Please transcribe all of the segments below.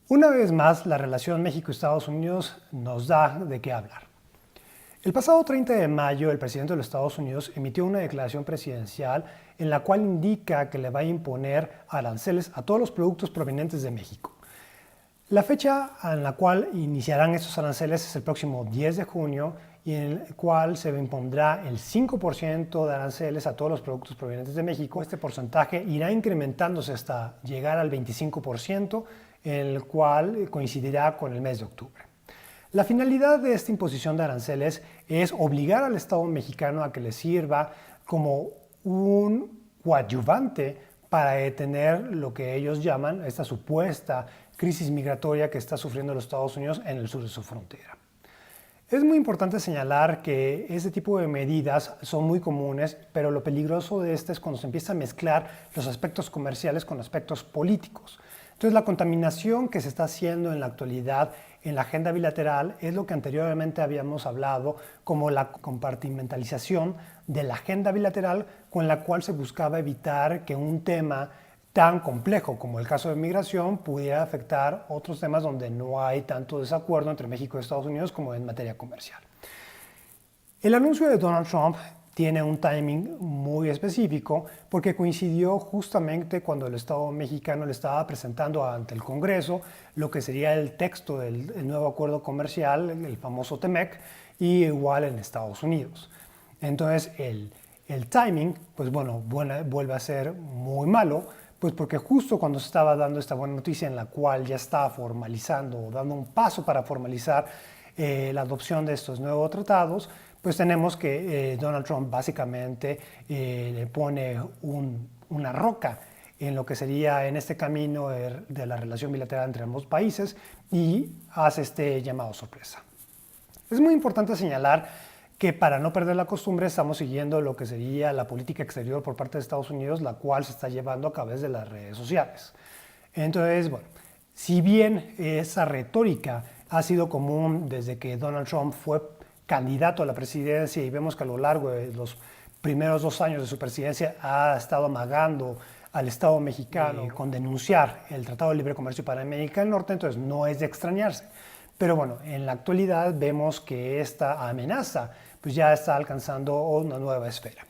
Una vez más, la relación México-Estados Unidos nos da de qué hablar. El pasado 30 de mayo, el presidente de los Estados Unidos emitió una declaración presidencial en la cual indica que le va a imponer aranceles a todos los productos provenientes de México. La fecha en la cual iniciarán estos aranceles es el próximo 10 de junio y en el cual se impondrá el 5% de aranceles a todos los productos provenientes de México. Este porcentaje irá incrementándose hasta llegar al 25%, en el cual coincidirá con el mes de octubre. La finalidad de esta imposición de aranceles es obligar al Estado mexicano a que le sirva como un coadyuvante para detener lo que ellos llaman esta supuesta crisis migratoria que está sufriendo los Estados Unidos en el sur de su frontera. Es muy importante señalar que este tipo de medidas son muy comunes, pero lo peligroso de este es cuando se empieza a mezclar los aspectos comerciales con aspectos políticos. Entonces, la contaminación que se está haciendo en la actualidad en la agenda bilateral es lo que anteriormente habíamos hablado como la compartimentalización de la agenda bilateral, con la cual se buscaba evitar que un tema tan complejo como el caso de migración pudiera afectar otros temas donde no hay tanto desacuerdo entre México y Estados Unidos como en materia comercial. El anuncio de Donald Trump tiene un timing muy específico porque coincidió justamente cuando el Estado mexicano le estaba presentando ante el Congreso lo que sería el texto del nuevo acuerdo comercial, el famoso TEMEC, y igual en Estados Unidos. Entonces el timing, pues bueno, vuelve a ser muy malo, pues porque justo cuando se estaba dando esta buena noticia en la cual ya estaba formalizando o dando un paso para formalizar la adopción de estos nuevos tratados, pues tenemos que Donald Trump básicamente le pone una roca en lo que sería en este camino de la relación bilateral entre ambos países y hace este llamado sorpresa. Es muy importante señalar que para no perder la costumbre estamos siguiendo lo que sería la política exterior por parte de Estados Unidos, la cual se está llevando a través de las redes sociales. Entonces, bueno, si bien esa retórica ha sido común desde que Donald Trump fue candidato a la presidencia y vemos que a lo largo de los primeros 2 años de su presidencia ha estado amagando al Estado mexicano con denunciar el Tratado de Libre Comercio para América del Norte, entonces no es de extrañarse. Pero bueno, en la actualidad vemos que esta amenaza pues ya está alcanzando una nueva esfera.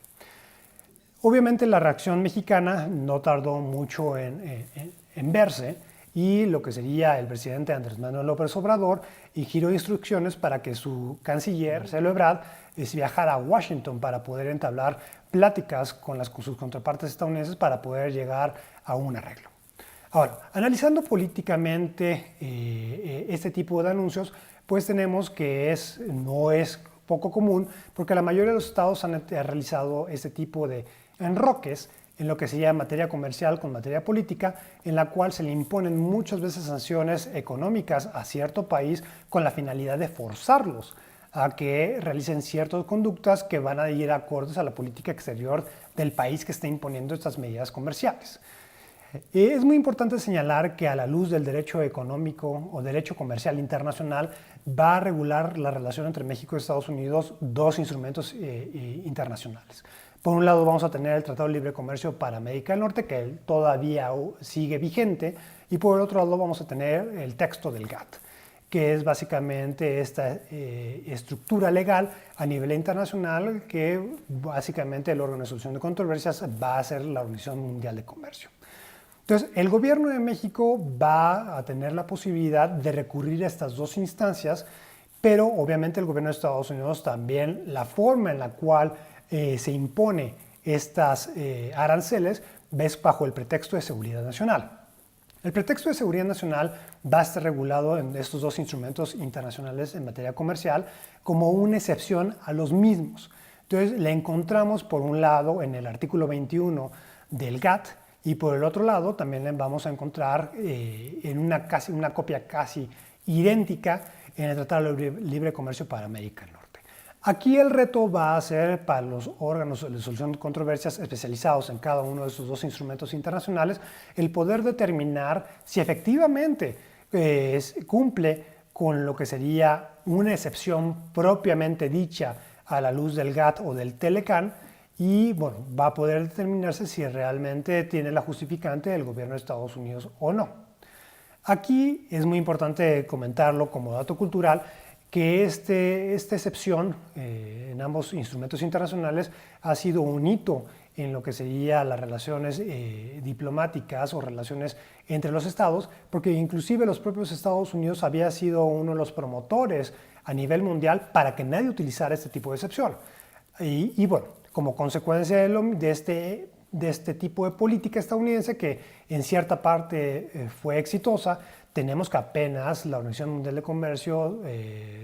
Obviamente la reacción mexicana no tardó mucho en verse y lo que sería el presidente Andrés Manuel López Obrador giró instrucciones para que su canciller, Marcelo Ebrard, viajara a Washington para poder entablar pláticas con sus contrapartes estadounidenses para poder llegar a un arreglo. Ahora, analizando políticamente este tipo de anuncios, pues tenemos que no es poco común porque la mayoría de los estados han realizado este tipo de enroques en lo que se llama materia comercial con materia política, en la cual se le imponen muchas veces sanciones económicas a cierto país con la finalidad de forzarlos a que realicen ciertas conductas que van a ir acordes a la política exterior del país que está imponiendo estas medidas comerciales. Es muy importante señalar que a la luz del derecho económico o derecho comercial internacional va a regular la relación entre México y Estados Unidos dos instrumentos internacionales. Por un lado vamos a tener el Tratado de Libre Comercio para América del Norte, que todavía sigue vigente, y por el otro lado vamos a tener el texto del GATT, que es básicamente esta estructura legal a nivel internacional que básicamente el órgano de solución de controversias va a ser la Organización Mundial de Comercio. Entonces, el gobierno de México va a tener la posibilidad de recurrir a estas dos instancias, pero obviamente el gobierno de Estados Unidos también, la forma en la cual se impone estas aranceles es bajo el pretexto de seguridad nacional. El pretexto de seguridad nacional va a estar regulado en estos dos instrumentos internacionales en materia comercial como una excepción a los mismos. Entonces, la encontramos por un lado en el artículo 21 del GATT, y por el otro lado también la vamos a encontrar en una copia casi idéntica en el Tratado de Libre Comercio para América del Norte. Aquí el reto va a ser para los órganos de solución de controversias especializados en cada uno de estos dos instrumentos internacionales el poder determinar si efectivamente cumple con lo que sería una excepción propiamente dicha a la luz del GATT o del TELECAN, y bueno, va a poder determinarse si realmente tiene la justificante del gobierno de Estados Unidos o no. Aquí es muy importante comentarlo como dato cultural, que esta excepción en ambos instrumentos internacionales ha sido un hito en lo que sería las relaciones diplomáticas o relaciones entre los estados, porque inclusive los propios Estados Unidos había sido uno de los promotores a nivel mundial para que nadie utilizara este tipo de excepción. Y bueno, como consecuencia de este tipo de política estadounidense, que en cierta parte fue exitosa, tenemos que apenas la Organización Mundial de Comercio,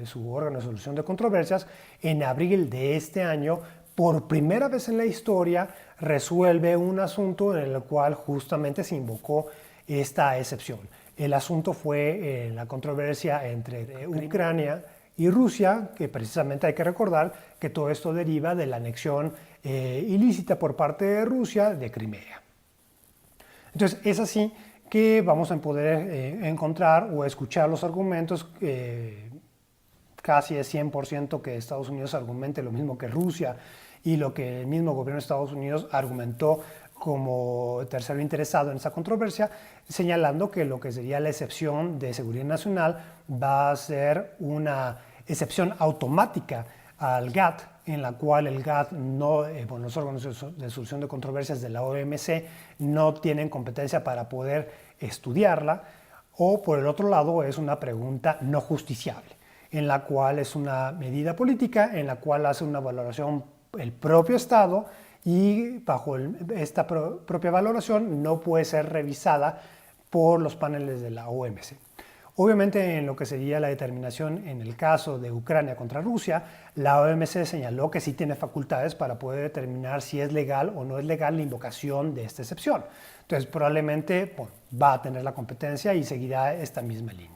su órgano de solución de controversias, en abril de este año, por primera vez en la historia, resuelve un asunto en el cual justamente se invocó esta excepción. El asunto fue la controversia entre Ucrania y Rusia, que precisamente hay que recordar que todo esto deriva de la anexión ilícita por parte de Rusia de Crimea. Entonces es así que vamos a poder encontrar o escuchar los argumentos, casi es 100% que Estados Unidos argumente lo mismo que Rusia y lo que el mismo gobierno de Estados Unidos argumentó como tercero interesado en esa controversia, señalando que lo que sería la excepción de seguridad nacional va a ser una excepción automática al GATT, en la cual el GATT los órganos de solución de controversias de la OMC no tienen competencia para poder estudiarla, o por el otro lado es una pregunta no justiciable, en la cual es una medida política, en la cual hace una valoración el propio Estado y bajo esta propia valoración no puede ser revisada por los paneles de la OMC. Obviamente, en lo que sería la determinación en el caso de Ucrania contra Rusia, la OMC señaló que sí tiene facultades para poder determinar si es legal o no es legal la invocación de esta excepción. Entonces, probablemente va a tener la competencia y seguirá esta misma línea.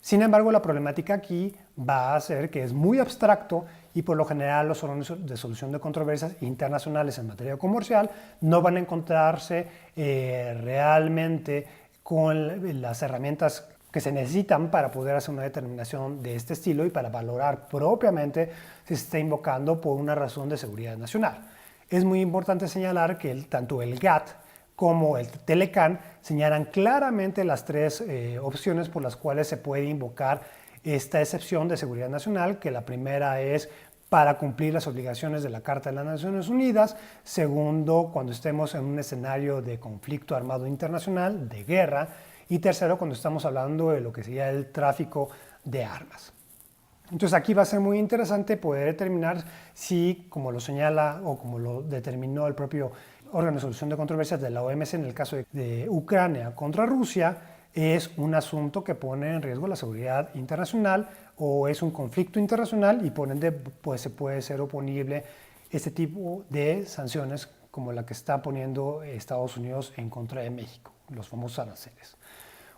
Sin embargo, la problemática aquí va a ser que es muy abstracto y por lo general los órganos de solución de controversias internacionales en materia comercial no van a encontrarse realmente con las herramientas que se necesitan para poder hacer una determinación de este estilo y para valorar propiamente si se está invocando por una razón de seguridad nacional. Es muy importante señalar que tanto el GATT como el Telecan señalan claramente las tres opciones por las cuales se puede invocar esta excepción de seguridad nacional, que la primera es para cumplir las obligaciones de la Carta de las Naciones Unidas, segundo, cuando estemos en un escenario de conflicto armado internacional, de guerra, y tercero, cuando estamos hablando de lo que sería el tráfico de armas. Entonces aquí va a ser muy interesante poder determinar si, como lo señala o como lo determinó el propio órgano de solución de controversias de la OMC en el caso de Ucrania contra Rusia, es un asunto que pone en riesgo la seguridad internacional o es un conflicto internacional y por ende pues, se puede ser oponible este tipo de sanciones como la que está poniendo Estados Unidos en contra de México, los famosos aranceles.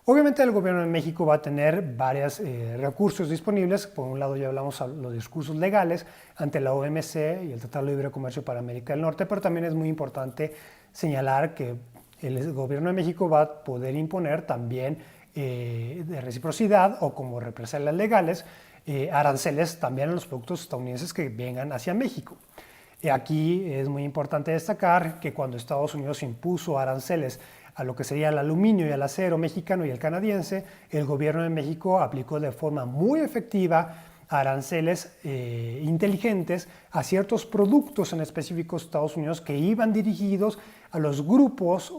Obviamente el gobierno de México va a tener varios recursos disponibles. Por un lado ya hablamos de los discursos legales ante la OMC y el Tratado de Libre Comercio para América del Norte, pero también es muy importante señalar que el gobierno de México va a poder imponer también de reciprocidad o como represalias legales aranceles también a los productos estadounidenses que vengan hacia México. Aquí es muy importante destacar que cuando Estados Unidos impuso aranceles a lo que sería el aluminio y el acero mexicano y el canadiense, el gobierno de México aplicó de forma muy efectiva aranceles inteligentes a ciertos productos en específico de Estados Unidos que iban dirigidos a los grupos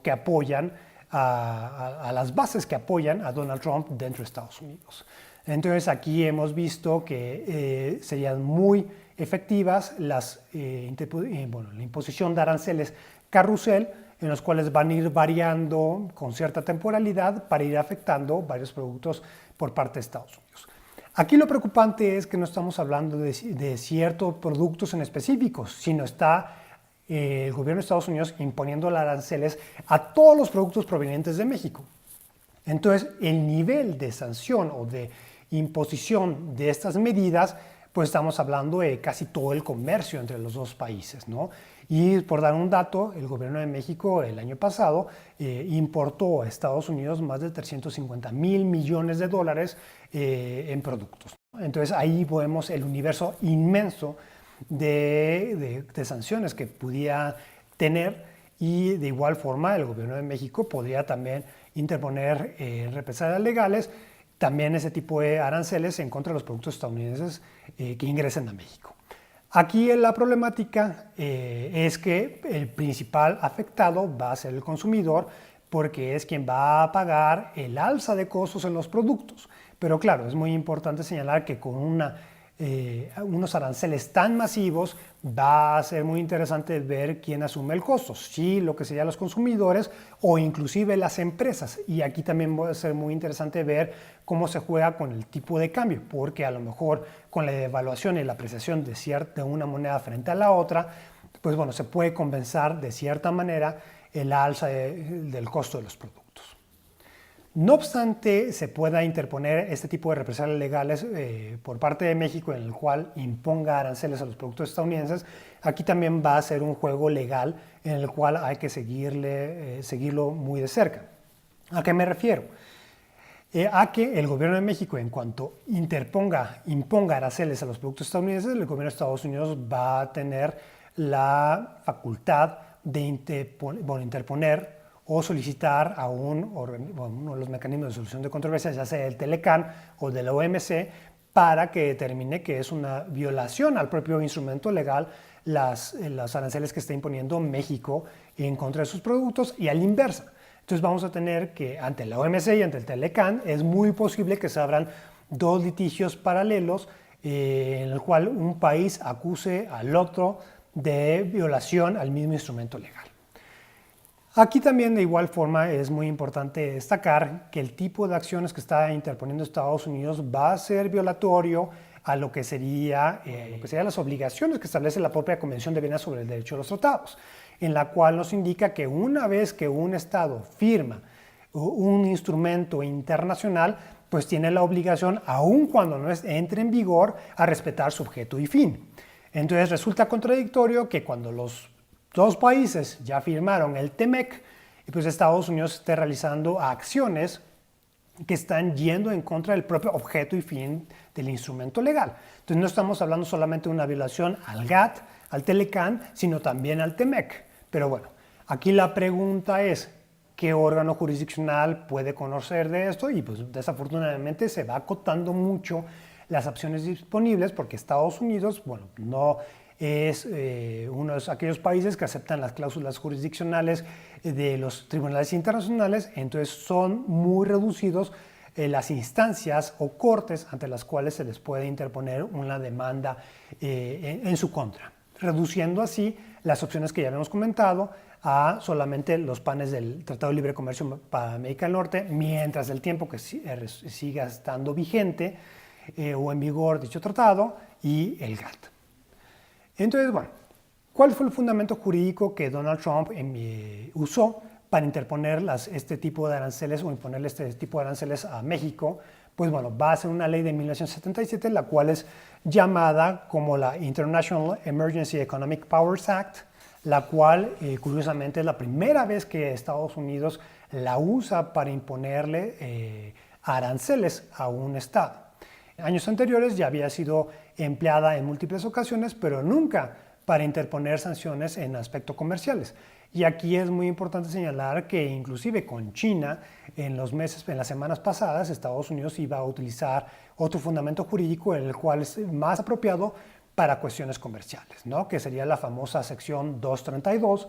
que apoyan a las bases que apoyan a Donald Trump dentro de Estados Unidos. Entonces aquí hemos visto que serían muy efectivas la imposición de aranceles carrusel, en los cuales van a ir variando con cierta temporalidad para ir afectando varios productos por parte de Estados Unidos. Aquí lo preocupante es que no estamos hablando de ciertos productos en específicos, sino está el gobierno de Estados Unidos imponiendo aranceles a todos los productos provenientes de México. Entonces, el nivel de sanción o de imposición de estas medidas, pues estamos hablando de casi todo el comercio entre los dos países, ¿no? Y por dar un dato, el gobierno de México el año pasado importó a Estados Unidos más de 350,000 millones de dólares en productos. Entonces ahí vemos el universo inmenso de sanciones que pudiera tener y de igual forma el gobierno de México podría también interponer represalias legales, también ese tipo de aranceles en contra de los productos estadounidenses que ingresen a México. Aquí la problemática es que el principal afectado va a ser el consumidor, porque es quien va a pagar el alza de costos en los productos. Pero claro, es muy importante señalar que con unos aranceles tan masivos va a ser muy interesante ver quién asume el costo, si lo que serían los consumidores o inclusive las empresas. Y aquí también va a ser muy interesante ver cómo se juega con el tipo de cambio, porque a lo mejor con la devaluación y la apreciación de una moneda frente a la otra, pues bueno, se puede compensar de cierta manera el alza del costo de los productos. No obstante, se pueda interponer este tipo de represalias legales por parte de México en el cual imponga aranceles a los productos estadounidenses, aquí también va a ser un juego legal en el cual hay que seguirlo muy de cerca. ¿A qué me refiero? A que el gobierno de México, en cuanto imponga aranceles a los productos estadounidenses, el gobierno de Estados Unidos va a tener la facultad de interponer o solicitar a uno de los mecanismos de solución de controversias, ya sea el TELECAN o de la OMC, para que determine que es una violación al propio instrumento legal los aranceles que está imponiendo México en contra de sus productos y a la inversa. Entonces vamos a tener que ante la OMC y ante el TELECAN es muy posible que se abran dos litigios paralelos en el cual un país acuse al otro de violación al mismo instrumento legal. Aquí también de igual forma es muy importante destacar que el tipo de acciones que está interponiendo Estados Unidos va a ser violatorio a lo que serían las obligaciones que establece la propia Convención de Viena sobre el Derecho de los Tratados, en la cual nos indica que una vez que un Estado firma un instrumento internacional, pues tiene la obligación, aun cuando no entre en vigor, a respetar su objeto y fin. Entonces resulta contradictorio que cuando los dos países ya firmaron el TEMEC y pues Estados Unidos esté realizando acciones que están yendo en contra del propio objeto y fin del instrumento legal. Entonces no estamos hablando solamente de una violación al GATT, al TELECAN, sino también al TEMEC. Pero bueno, aquí la pregunta es, ¿qué órgano jurisdiccional puede conocer de esto? Y pues desafortunadamente se va acotando mucho las opciones disponibles porque Estados Unidos, bueno, no es uno de aquellos países que aceptan las cláusulas jurisdiccionales de los tribunales internacionales, entonces son muy reducidos las instancias o cortes ante las cuales se les puede interponer una demanda en su contra, reduciendo así las opciones que ya habíamos comentado a solamente los panes del Tratado de Libre Comercio para América del Norte, mientras el tiempo que siga estando vigente o en vigor dicho tratado, y el GATT. Entonces, bueno, ¿cuál fue el fundamento jurídico que Donald Trump usó para interponer este tipo de aranceles o imponerle este tipo de aranceles a México? Pues bueno, va a ser una ley de 1977, la cual es llamada como la International Emergency Economic Powers Act, la cual curiosamente es la primera vez que Estados Unidos la usa para imponerle aranceles a un Estado. Años anteriores ya había sido empleada en múltiples ocasiones, pero nunca para interponer sanciones en aspectos comerciales. Y aquí es muy importante señalar que inclusive con China, en las semanas pasadas, Estados Unidos iba a utilizar otro fundamento jurídico en el cual es más apropiado para cuestiones comerciales, ¿no? Que sería la famosa sección 232,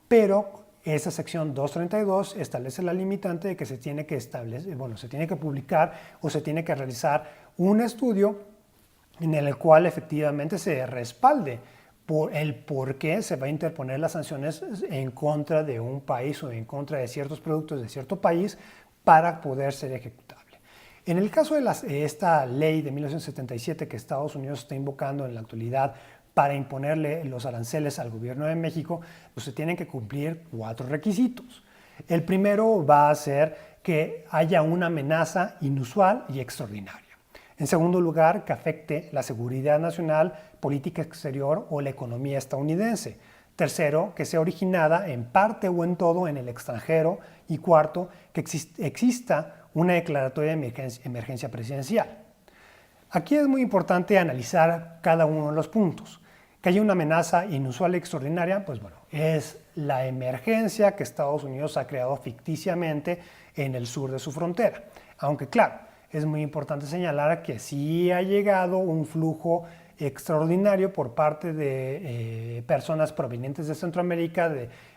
pero esa sección 232 establece la limitante de que se tiene que publicar o se tiene que realizar un estudio en el cual efectivamente se respalde por el por qué se va a interponer las sanciones en contra de un país o en contra de ciertos productos de cierto país para poder ser ejecutable. En el caso de esta ley de 1977 que Estados Unidos está invocando en la actualidad para imponerle los aranceles al gobierno de México, pues se tienen que cumplir 4 requisitos. El primero va a ser que haya una amenaza inusual y extraordinaria. En segundo lugar, que afecte la seguridad nacional, política exterior o la economía estadounidense. Tercero, que sea originada en parte o en todo en el extranjero. Y cuarto, que exista una declaratoria de emergencia presidencial. Aquí es muy importante analizar cada uno de los puntos. Que haya una amenaza inusual y extraordinaria, pues bueno, es la emergencia que Estados Unidos ha creado ficticiamente en el sur de su frontera. Aunque claro, es muy importante señalar que sí ha llegado un flujo extraordinario por parte de personas provenientes de Centroamérica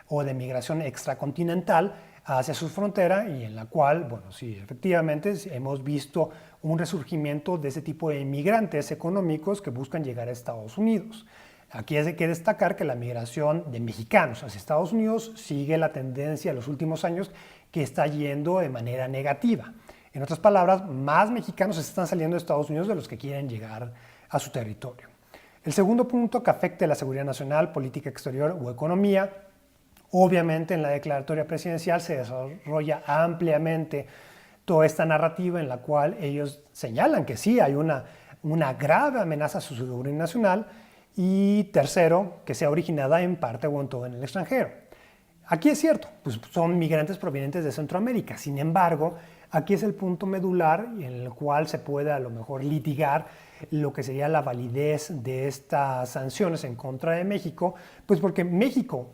o de migración extracontinental hacia su frontera, y en la cual, bueno, sí, efectivamente hemos visto un resurgimiento de ese tipo de inmigrantes económicos que buscan llegar a Estados Unidos. Aquí hay que destacar que la migración de mexicanos hacia Estados Unidos sigue la tendencia en los últimos años que está yendo de manera negativa. En otras palabras, más mexicanos están saliendo de Estados Unidos de los que quieren llegar a su territorio. El segundo punto que afecte a la seguridad nacional, política exterior o economía, obviamente en la declaratoria presidencial se desarrolla ampliamente toda esta narrativa en la cual ellos señalan que sí hay una grave amenaza a su seguridad nacional, y tercero, que sea originada en parte o en todo en el extranjero. Aquí es cierto, pues son migrantes provenientes de Centroamérica. Sin embargo, aquí es el punto medular en el cual se puede a lo mejor litigar lo que sería la validez de estas sanciones en contra de México, pues porque México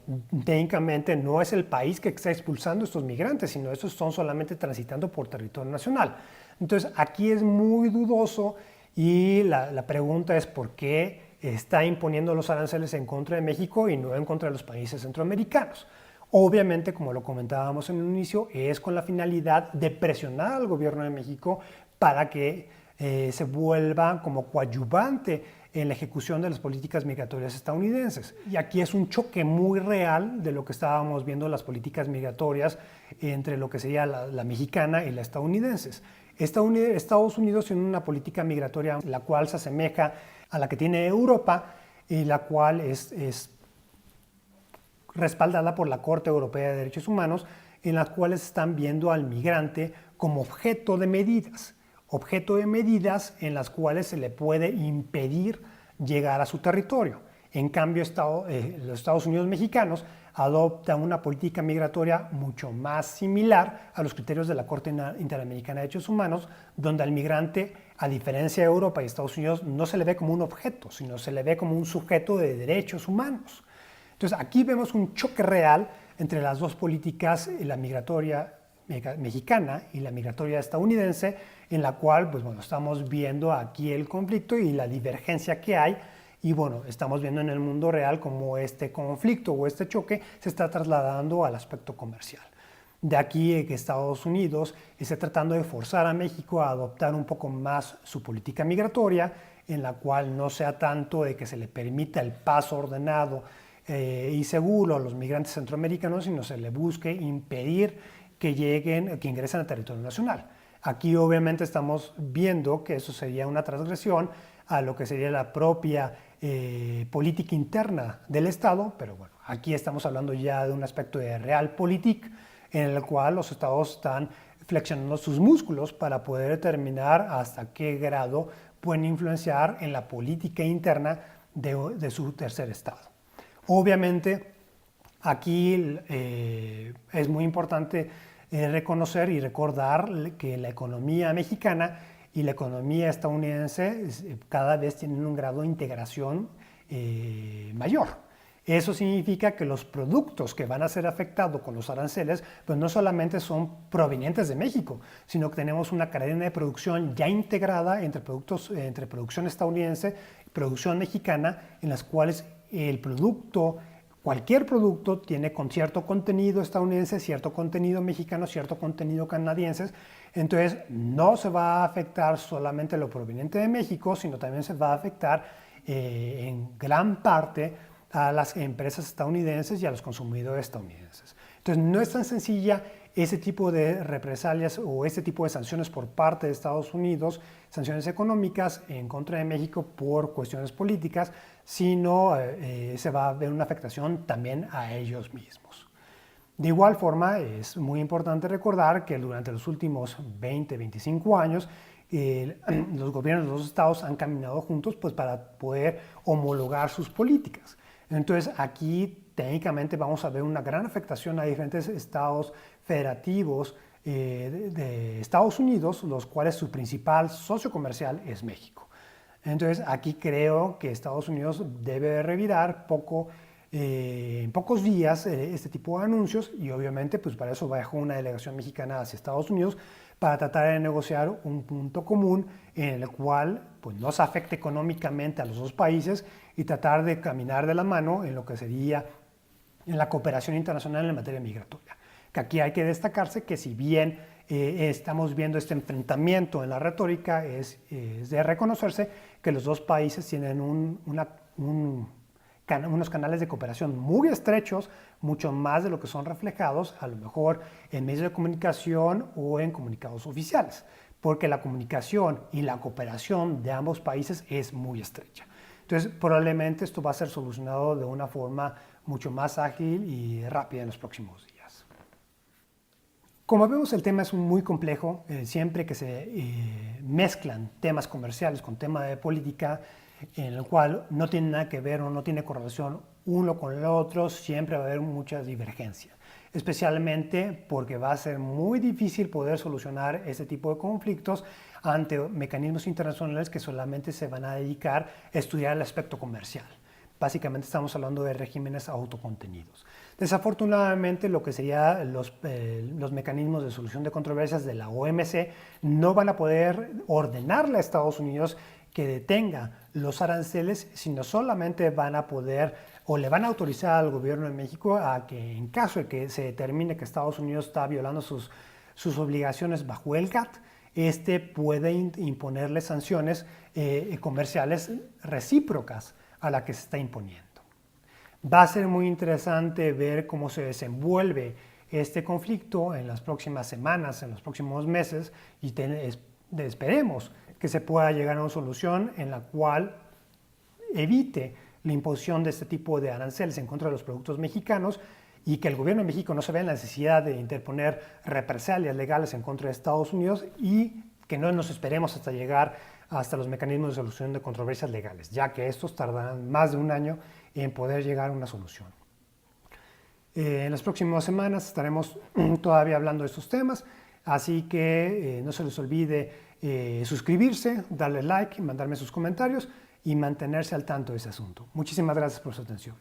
técnicamente no es el país que está expulsando a estos migrantes, sino estos son solamente transitando por territorio nacional. Entonces aquí es muy dudoso, y la pregunta es por qué está imponiendo los aranceles en contra de México y no en contra de los países centroamericanos. Obviamente, como lo comentábamos en un inicio, es con la finalidad de presionar al gobierno de México para que se vuelva como coadyuvante en la ejecución de las políticas migratorias estadounidenses. Y aquí es un choque muy real de lo que estábamos viendo las políticas migratorias entre lo que sería la mexicana y la estadounidenses. Estados Unidos tiene una política migratoria la cual se asemeja a la que tiene Europa, y la cual es respaldada por la Corte Europea de Derechos Humanos, en las cuales están viendo al migrante como objeto de medidas en las cuales se le puede impedir llegar a su territorio. En cambio, los Estados Unidos mexicanos adoptan una política migratoria mucho más similar a los criterios de la Corte Interamericana de Derechos Humanos, donde al migrante, a diferencia de Europa y Estados Unidos, no se le ve como un objeto, sino se le ve como un sujeto de derechos humanos. Entonces, aquí vemos un choque real entre las dos políticas, la migratoria mexicana y la migratoria estadounidense, en la cual, pues bueno, estamos viendo aquí el conflicto y la divergencia que hay. Y bueno, estamos viendo en el mundo real cómo este conflicto o este choque se está trasladando al aspecto comercial. De aquí que Estados Unidos esté tratando de forzar a México a adoptar un poco más su política migratoria, en la cual no sea tanto de que se le permita el paso ordenado y seguro a los migrantes centroamericanos, sino se le busque impedir que ingresen al territorio nacional. Aquí obviamente estamos viendo que eso sería una transgresión a lo que sería la propia política interna del Estado, pero bueno, aquí estamos hablando ya de un aspecto de realpolitik, en el cual los estados están flexionando sus músculos para poder determinar hasta qué grado pueden influenciar en la política interna de su tercer estado. Obviamente, aquí es muy importante reconocer y recordar que la economía mexicana y la economía estadounidense cada vez tienen un grado de integración mayor. Eso significa que los productos que van a ser afectados con los aranceles, pues no solamente son provenientes de México, sino que tenemos una cadena de producción ya integrada entre producción estadounidense y producción mexicana, en las cuales cualquier producto tiene con cierto contenido estadounidense, cierto contenido mexicano, cierto contenido canadiense. Entonces, no se va a afectar solamente lo proveniente de México, sino también se va a afectar en gran parte a las empresas estadounidenses y a los consumidores estadounidenses. Entonces, no es tan sencilla ese tipo de represalias o este tipo de sanciones por parte de Estados Unidos, sanciones económicas en contra de México por cuestiones políticas, sino se va a ver una afectación también a ellos mismos. De igual forma, es muy importante recordar que durante los últimos 20-25 años, los gobiernos de los estados han caminado juntos pues, para poder homologar sus políticas. Entonces, aquí técnicamente vamos a ver una gran afectación a diferentes estados federativos de Estados Unidos, los cuales su principal socio comercial es México. Entonces, aquí creo que Estados Unidos debe revirar en pocos días este tipo de anuncios y obviamente pues para eso viajó una delegación mexicana hacia Estados Unidos para tratar de negociar un punto común en el cual pues, no se afecte económicamente a los dos países y tratar de caminar de la mano en lo que sería en la cooperación internacional en materia migratoria. Que aquí hay que destacarse que si bien estamos viendo este enfrentamiento en la retórica, es de reconocerse que los dos países tienen unos canales de cooperación muy estrechos, mucho más de lo que son reflejados a lo mejor en medios de comunicación o en comunicados oficiales, porque la comunicación y la cooperación de ambos países es muy estrecha. Entonces, probablemente esto va a ser solucionado de una forma mucho más ágil y rápida en los próximos días. Como vemos, el tema es muy complejo. Siempre que se mezclan temas comerciales con temas de política, en el cual no tiene nada que ver o no tiene correlación uno con el otro, siempre va a haber muchas divergencias, especialmente porque va a ser muy difícil poder solucionar este tipo de conflictos ante mecanismos internacionales que solamente se van a dedicar a estudiar el aspecto comercial. Básicamente estamos hablando de regímenes autocontenidos. Desafortunadamente, lo que serían los mecanismos de solución de controversias de la OMC no van a poder ordenarle a Estados Unidos que detenga los aranceles, sino solamente van a poder o le van a autorizar al gobierno de México a que en caso de que se determine que Estados Unidos está violando sus obligaciones bajo el GATT, este puede imponerle sanciones comerciales recíprocas a la que se está imponiendo. Va a ser muy interesante ver cómo se desenvuelve este conflicto en las próximas semanas, en los próximos meses, y esperemos que se pueda llegar a una solución en la cual evite la imposición de este tipo de aranceles en contra de los productos mexicanos y que el gobierno de México no se vea en la necesidad de interponer represalias legales en contra de Estados Unidos y que no nos esperemos hasta llegar hasta los mecanismos de solución de controversias legales, ya que estos tardarán más de un año en poder llegar a una solución. En las próximas semanas estaremos todavía hablando de estos temas, así que no se les olvide suscribirse, darle like, mandarme sus comentarios y mantenerse al tanto de ese asunto. Muchísimas gracias por su atención.